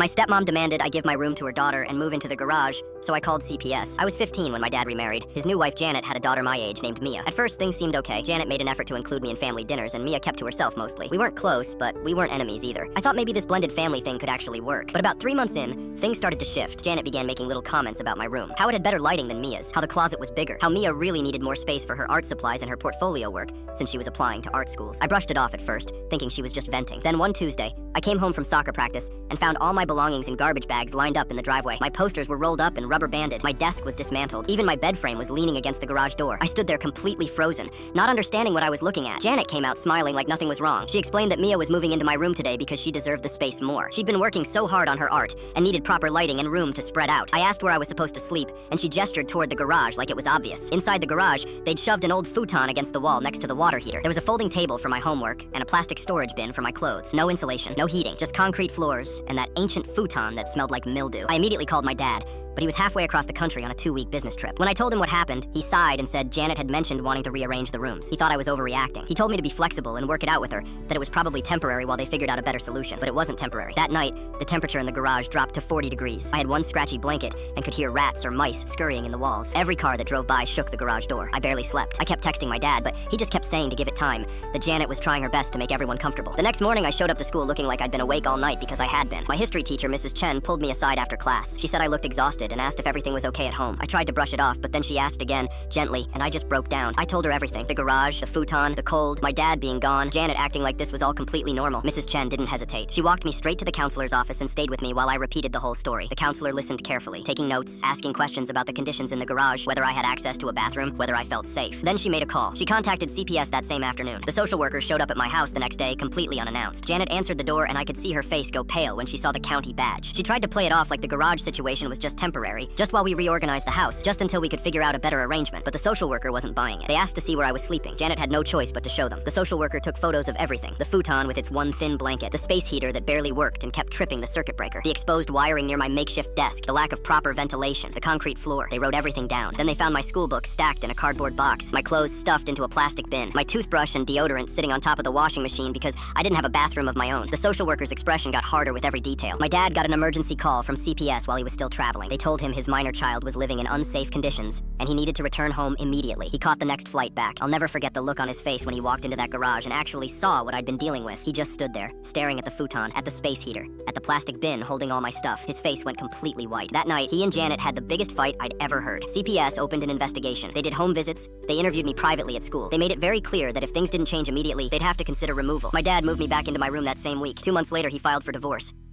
My stepmom demanded I give my room to her daughter and move into the garage, so I called CPS. I was 15 when my dad remarried. His new wife Janet had a daughter my age named Mia. At first, things seemed okay. Janet made an effort to include me in family dinners, and Mia kept to herself mostly. We weren't close, but we weren't enemies either. I thought maybe this blended family thing could actually work. But about 3 months in, things started to shift. Janet began making little comments about my room. How it had better lighting than Mia's. How the closet was bigger. How Mia really needed more space for her art supplies and her portfolio work, since she was applying to art schools. I brushed it off at first, thinking she was just venting. Then one Tuesday, I came home from soccer practice and found all my belongings in garbage bags lined up in the driveway. My posters were rolled up and rubber banded. My desk was dismantled. Even my bed frame was leaning against the garage door. I stood there completely frozen, not understanding what I was looking at. Janet came out smiling like nothing was wrong. She explained that Mia was moving into my room today because she deserved the space more. She'd been working so hard on her art and needed proper lighting and room to spread out. I asked where I was supposed to sleep, and she gestured toward the garage like it was obvious. Inside the garage, they'd shoved an old futon against the wall next to the water heater. There was a folding table for my homework and a plastic storage bin for my clothes. No insulation, no heating, just concrete floors and that ancient futon that smelled like mildew. I immediately called my dad, but he was halfway across the country on a 2-week business trip. When I told him what happened, he sighed and said Janet had mentioned wanting to rearrange the rooms. He thought I was overreacting. He told me to be flexible and work it out with her, that it was probably temporary while they figured out a better solution. But it wasn't temporary. That night, the temperature in the garage dropped to 40 degrees. I had one scratchy blanket and could hear rats or mice scurrying in the walls. Every car that drove by shook the garage door. I barely slept. I kept texting my dad, but he just kept saying to give it time, that Janet was trying her best to make everyone comfortable. The next morning, I showed up to school looking like I'd been awake all night because I had been. My history teacher, Mrs. Chen, pulled me aside after class. She said I looked exhausted and asked if everything was okay at home. I tried to brush it off, but then she asked again, gently, and I just broke down. I told her everything. The garage, the futon, the cold, my dad being gone, Janet acting like this was all completely normal. Mrs. Chen didn't hesitate. She walked me straight to the counselor's office and stayed with me while I repeated the whole story. The counselor listened carefully, taking notes, asking questions about the conditions in the garage, whether I had access to a bathroom, whether I felt safe. Then she made a call. She contacted CPS that same afternoon. The social worker showed up at my house the next day, completely unannounced. Janet answered the door and I could see her face go pale when she saw the county badge. She tried to play it off like the garage situation was just temporary, just while we reorganized the house, just until we could figure out a better arrangement, but the social worker wasn't buying it. They asked to see where I was sleeping. Janet had no choice but to show them. The social worker took photos of everything. The futon with its one thin blanket, the space heater that barely worked and kept tripping the circuit breaker, the exposed wiring near my makeshift desk, the lack of proper ventilation, the concrete floor. They wrote everything down. Then they found my school books stacked in a cardboard box, my clothes stuffed into a plastic bin, my toothbrush and deodorant sitting on top of the washing machine because I didn't have a bathroom of my own. The social worker's expression got harder with every detail. My dad got an emergency call from CPS while he was still traveling. They told him his minor child was living in unsafe conditions, and he needed to return home immediately. He caught the next flight back. I'll never forget the look on his face when he walked into that garage and actually saw what I'd been dealing with. He just stood there, staring at the futon, at the space heater, at the plastic bin holding all my stuff. His face went completely white. That night, he and Janet had the biggest fight I'd ever heard. CPS opened an investigation. They did home visits. They interviewed me privately at school. They made it very clear that if things didn't change immediately, they'd have to consider removal. My dad moved me back into my room that same week. 2 months later, he filed for divorce.